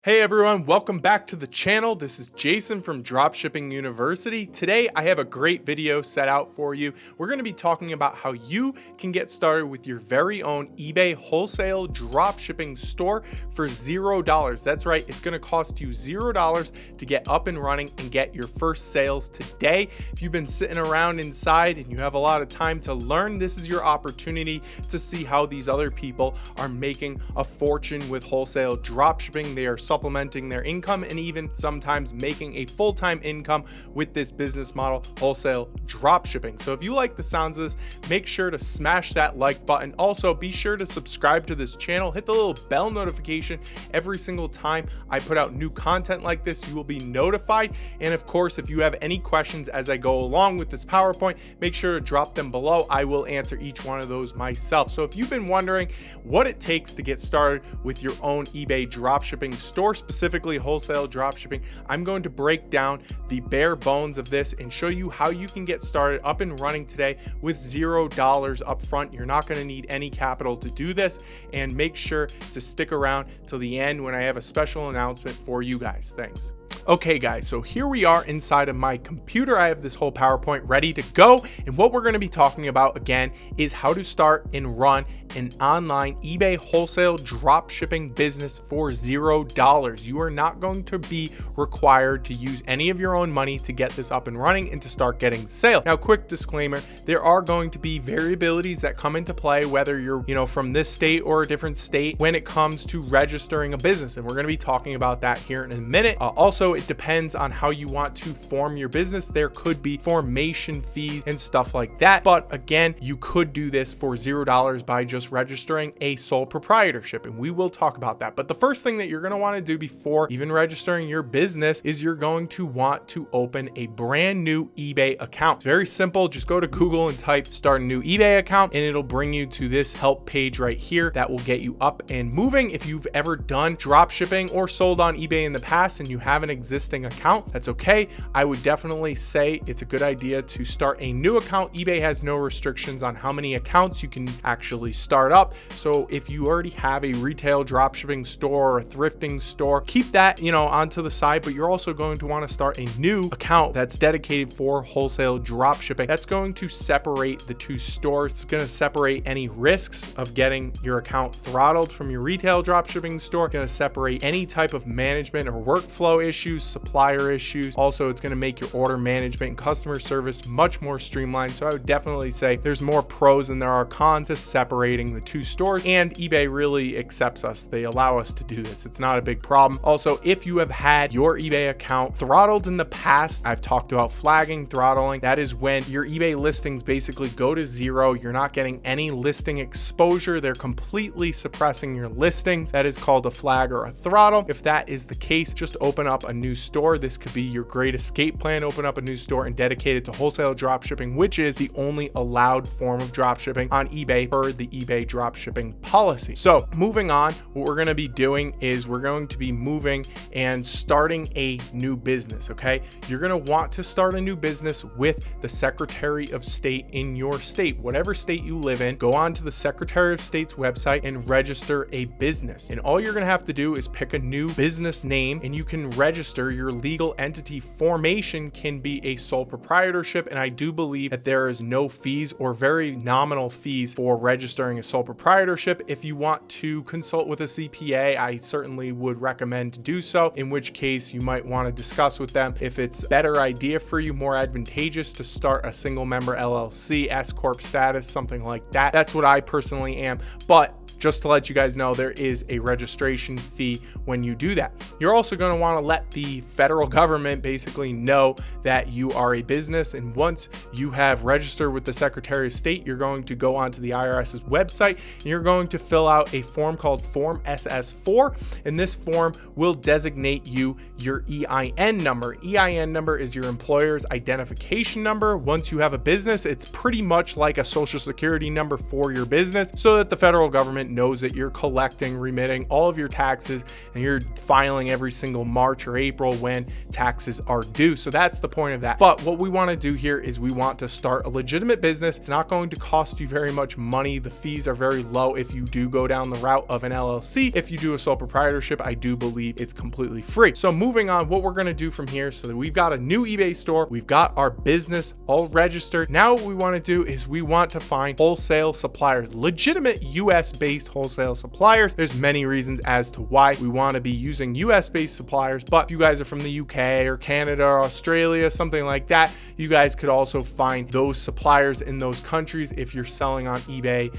Hey everyone, welcome back to the channel. This is Jason from Dropshipping University. Today I have a great video set out for you. We're going to be talking about how you can get started with your very own eBay wholesale dropshipping store for $0. That's right, it's going to cost you $0 to get up and running and get your first sales today. If you've been sitting around inside and you have a lot of time to learn, this is your opportunity to see how these other people are making a fortune with wholesale dropshipping. They are supplementing their income and even sometimes making a full-time income with this business model, wholesale dropshipping. So if you like the sounds of this, make sure to smash that like button. Also, be sure to subscribe to this channel. Hit the little bell notification. Every single time I put out new content like this, you will be notified. And of course, if you have any questions as I go along with this PowerPoint, make sure to drop them below. I will answer each one of those myself. So if you've been wondering what it takes to get started with your own eBay dropshipping store, specifically wholesale dropshipping, I'm going to break down the bare bones of this and show you how you can get started up and running today with $0 up front. You're not going to need any capital to do this, and make sure to stick around till the end when I have a special announcement for you guys. Thanks. Okay guys, so here we are inside of my computer. I have this whole PowerPoint ready to go, and what we're going to be talking about again is how to start and run an online eBay wholesale dropshipping business for $0. You are not going to be required to use any of your own money to get this up and running and to start getting sales. Now, quick disclaimer, there are going to be variabilities that come into play, whether you're, from this state or a different state when it comes to registering a business, and we're going to be talking about that here in a minute. Also, it depends on how you want to form your business. There could be formation fees and stuff like that. But again, you could do this for $0 by just registering a sole proprietorship, and we will talk about that. But the first thing that you're going to want to do before even registering your business is you're going to want to open a brand new eBay account. It's very simple. Just go to Google and type start a new eBay account, and it'll bring you to this help page right here that will get you up and moving. If you've ever done dropshipping or sold on eBay in the past and you have an existing account, that's okay. I would definitely say it's a good idea to start a new account. eBay has no restrictions on how many accounts you can actually start up. So if you already have a retail dropshipping store or a thrifting store, keep that, onto the side, but you're also going to want to start a new account that's dedicated for wholesale dropshipping. That's going to separate the two stores. It's going to separate any risks of getting your account throttled from your retail dropshipping store. It's going to separate any type of management or workflow issues, supplier issues. Also, it's going to make your order management and customer service much more streamlined. So I would definitely say there's more pros than there are cons to separating the two stores, and eBay really accepts us. They allow us to do this. It's not a big problem. Also, if you have had your eBay account throttled in the past, I've talked about flagging, throttling. That is when your eBay listings basically go to zero. You're not getting any listing exposure. They're completely suppressing your listings. That is called a flag or a throttle. If that is the case, just open up a new store. This could be your great escape plan. Open up a new store and dedicate it to wholesale dropshipping, which is the only allowed form of dropshipping on eBay per the eBay dropshipping policy. So moving on, what we're going to be doing is we're going to be moving and starting a new business. Okay. You're going to want to start a new business with the Secretary of State in your state, whatever state you live in. Go on to the Secretary of State's website and register a business. And all you're going to have to do is pick a new business name, and you can register. Your legal entity formation can be a sole proprietorship, and I do believe that there is no fees or very nominal fees for registering a sole proprietorship. If you want to consult with a CPA, I certainly would recommend to do so, in which case you might want to discuss with them if it's a better idea for you, more advantageous to start a single member LLC, S Corp status, something like that. That's what I personally am, but just to let you guys know, there is a registration fee when you do that. You're also going to want to let the federal government basically know that you are a business. And once you have registered with the Secretary of State, you're going to go onto the IRS's website and you're going to fill out a form called Form SS4. And this form will designate you your EIN number. EIN number is your employer's identification number. Once you have a business, it's pretty much like a social security number for your business, so that the federal government government knows that you're collecting, remitting all of your taxes, and you're filing every single March or April when taxes are due. So that's the point of that. But what we want to do here is we want to start a legitimate business. It's not going to cost you very much money. The fees are very low if you do go down the route of an LLC. If you do a sole proprietorship, I do believe it's completely free. So moving on, what we're going to do from here, so that we've got a new eBay store, we've got our business all registered. Now what we want to do is we want to find wholesale suppliers, legitimate US based wholesale suppliers. There's many reasons as to why we want to be using US based suppliers, but if you guys are from the UK or Canada or Australia, something like that, you guys could also find those suppliers in those countries. If you're selling on ebay.uk,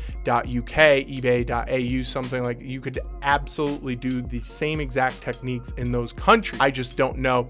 ebay.au, something like that, you could absolutely do the same exact techniques in those countries. I just don't know,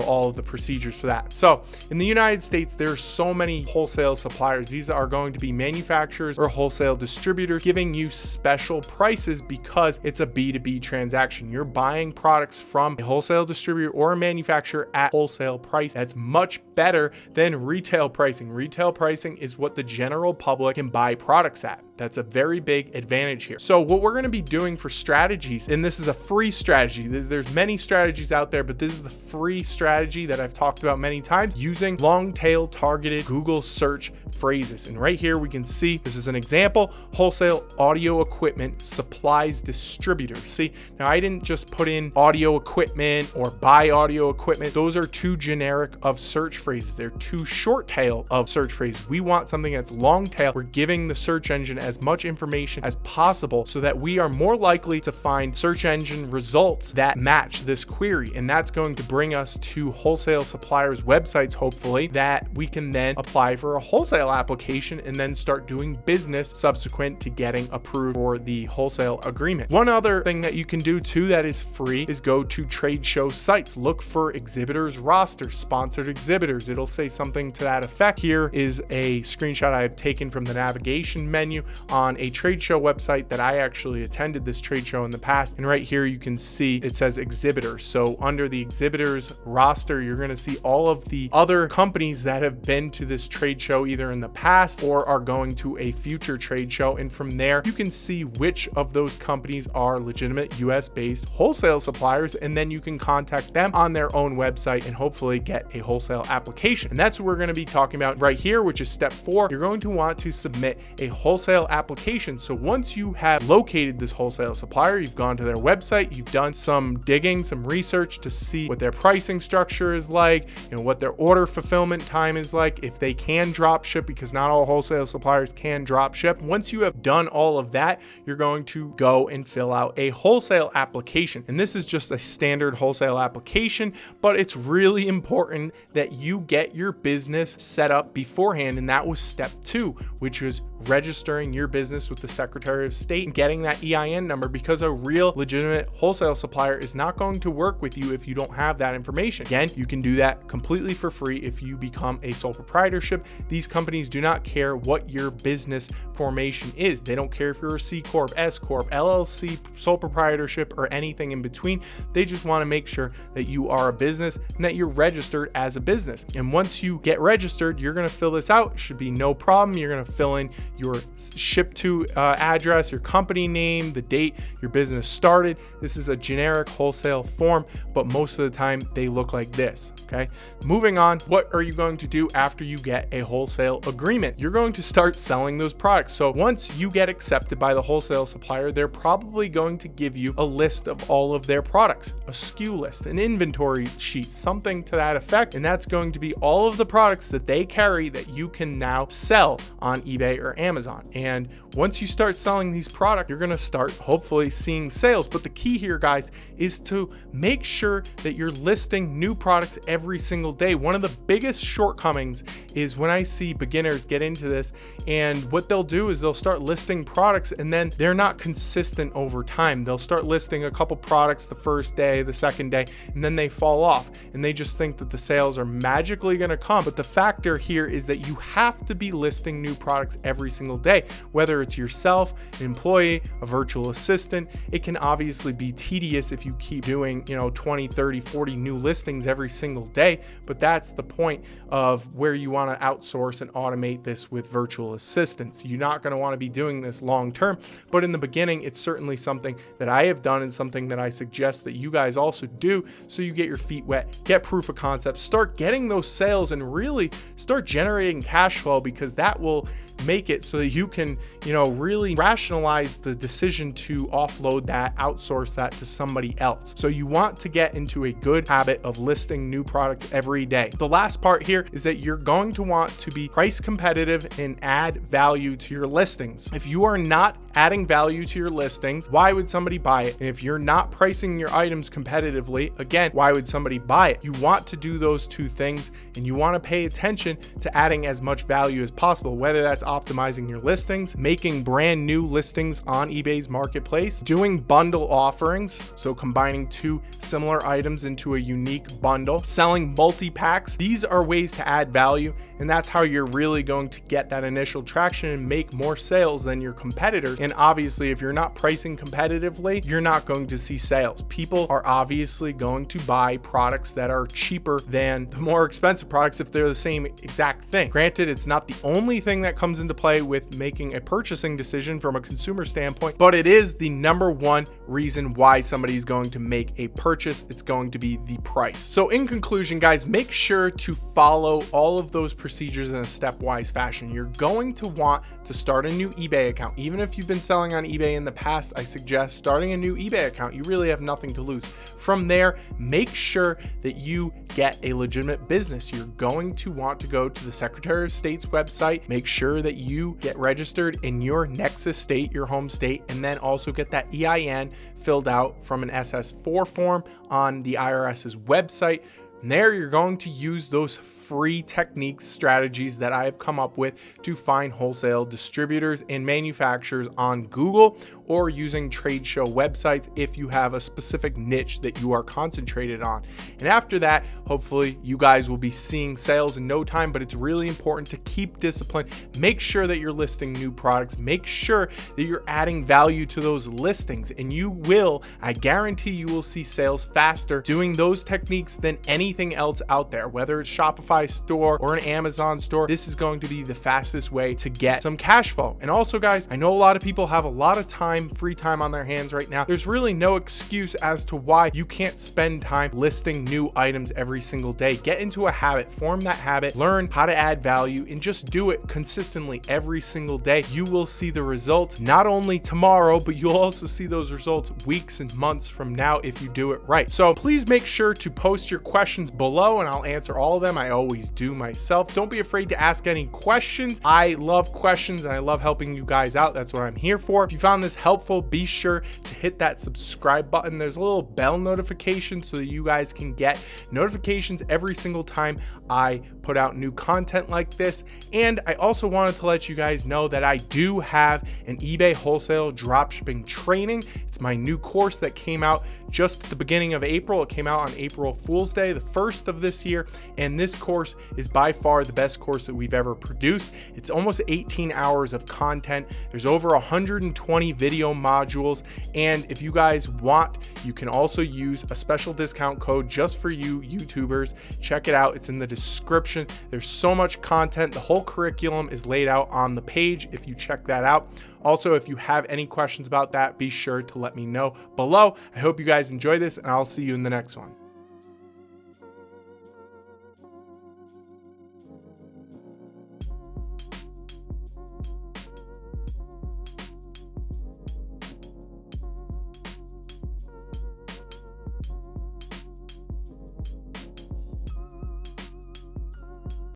all of the procedures for that. So in the United States, there's so many wholesale suppliers. These are going to be manufacturers or wholesale distributors giving you special prices because it's a B2B transaction. You're buying products from a wholesale distributor or a manufacturer at wholesale price. That's much better than retail pricing. Retail pricing is what the general public can buy products at. That's a very big advantage here. So what we're going to be doing for strategies, and this is a free strategy. There's many strategies out there, but this is the free strategy that I've talked about many times, using long tail targeted Google search phrases. And right here we can see, this is an example, wholesale audio equipment supplies distributor. See, now I didn't just put in audio equipment or buy audio equipment. Those are too generic of search phrases. They're too short tail of search phrases. We want something that's long tail. We're giving the search engine as much information as possible so that we are more likely to find search engine results that match this query. And that's going to bring us to wholesale suppliers' websites, hopefully, that we can then apply for a wholesale application and then start doing business subsequent to getting approved for the wholesale agreement. One other thing that you can do too that is free is go to trade show sites. Look for exhibitors roster, sponsored exhibitors. It'll say something to that effect. Here is a screenshot I have taken from the navigation menu on a trade show website that I actually attended this trade show in the past. And right here you can see it says exhibitors. So under the exhibitors roster, you're going to see all of the other companies that have been to this trade show either in the past or are going to a future trade show. And from there, you can see which of those companies are legitimate US based wholesale suppliers. And then you can contact them on their own website and hopefully get a wholesale application. And that's what we're going to be talking about right here, which is step 4. You're going to want to submit a wholesale application. So once you have located this wholesale supplier, you've gone to their website, you've done some digging, some research to see what their pricing structure is like, what their order fulfillment time is like, if they can drop ship, because not all wholesale suppliers can drop ship. Once you have done all of that, you're going to go and fill out a wholesale application. And this is just a standard wholesale application, but it's really important that you get your business set up beforehand. And that was step 2, which was registering your business with the Secretary of State and getting that EIN number, because a real legitimate wholesale supplier is not going to work with you if you don't have that information. Again, you can do that completely for free if you become a sole proprietorship. These companies do not care what your business formation is. They don't care if you're a C Corp, S Corp, LLC, sole proprietorship, or anything in between. They just want to make sure that you are a business and that you're registered as a business. And once you get registered, you're going to fill this out. It should be no problem. You're going to fill in your ship to address, your company name, the date your business started. This is a generic wholesale form, but most of the time they look like this. Okay. Moving on, what are you going to do after you get a wholesale agreement? You're going to start selling those products. So once you get accepted by the wholesale supplier, they're probably going to give you a list of all of their products, a SKU list, an inventory sheet, something to that effect. And that's going to be all of the products that they carry that you can now sell on eBay or Amazon. And once you start selling these products, you're going to start hopefully seeing sales. But the key here, guys, is to make sure that you're listing new products every single day. One of the biggest shortcomings is when I see beginners get into this, and what they'll do is they'll start listing products and then they're not consistent over time. They'll start listing a couple products the first day, the second day, and then they fall off and they just think that the sales are magically going to come. But the factor here is that you have to be listing new products every single day, whether it's yourself, an employee, a virtual assistant. It can obviously be tedious if you keep doing, 20, 30, 40 new listings every single day, but that's the point of where you want to outsource and automate this with virtual assistants. You're not going to want to be doing this long term, but in the beginning, it's certainly something that I have done and something that I suggest that you guys also do, so you get your feet wet, get proof of concept, start getting those sales, and really start generating cash flow, because that will make it so that you can, really rationalize the decision to offload that, outsource that to somebody else. So you want to get into a good habit of listing new products every day. The last part here is that you're going to want to be price competitive and add value to your listings. If you are not adding value to your listings, why would somebody buy it? And if you're not pricing your items competitively, again, why would somebody buy it? You want to do those two things, and you want to pay attention to adding as much value as possible, whether that's optimizing your listings, making brand new listings on eBay's marketplace, doing bundle offerings, so combining two similar items into a unique bundle, selling multi-packs. These are ways to add value, and that's how you're really going to get that initial traction and make more sales than your competitors. And obviously, if you're not pricing competitively, you're not going to see sales. People are obviously going to buy products that are cheaper than the more expensive products if they're the same exact thing. Granted, it's not the only thing that comes into play with making a purchasing decision from a consumer standpoint, but it is the number one reason why somebody's going to make a purchase. It's going to be the price. So in conclusion, guys, make sure to follow all of those procedures in a stepwise fashion. You're going to want to start a new eBay account. Even if you've been selling on eBay in the past, I suggest starting a new eBay account. You really have nothing to lose. From there, make sure that you get a legitimate business. You're going to want to go to the Secretary of State's website, make sure that you get registered in your Nexus state, your home state, and then also get that EIN filled out from an SS4 form on the IRS's website. And there you're going to use those free techniques, strategies that I have come up with to find wholesale distributors and manufacturers on Google, or using trade show websites if you have a specific niche that you are concentrated on. And after that, hopefully you guys will be seeing sales in no time, but it's really important to keep discipline. Make sure that you're listing new products. Make sure that you're adding value to those listings, and you will, I guarantee you will see sales faster doing those techniques than anything else out there, whether it's Shopify store or an Amazon store. This is going to be the fastest way to get some cash flow. And also, guys, I know a lot of people have a lot of time, free time on their hands right now. There's really no excuse as to why you can't spend time listing new items every single day. Get into a habit, form that habit, learn how to add value, and just do it consistently every single day. You will see the results not only tomorrow, but you'll also see those results weeks and months from now if you do it right. So please make sure to post your questions below, and I'll answer all of them. I always do myself. Don't be afraid to ask any questions. I love questions and I love helping you guys out. That's what I'm here for. If you found this helpful, be sure to hit that subscribe button. There's a little bell notification so that you guys can get notifications every single time I put out new content like this. And I also wanted to let you guys know that I do have an eBay wholesale dropshipping training. It's my new course that came out just at the beginning of April. It came out on April Fool's Day, the 1st of this year. And this course is by far the best course that we've ever produced. It's almost 18 hours of content. There's over 120 video modules. And if you guys want, you can also use a special discount code just for you YouTubers. Check it out. It's in the description. There's so much content. The whole curriculum is laid out on the page if you check that out. Also, if you have any questions about that, be sure to let me know below. I hope you guys enjoy this, and I'll see you in the next one.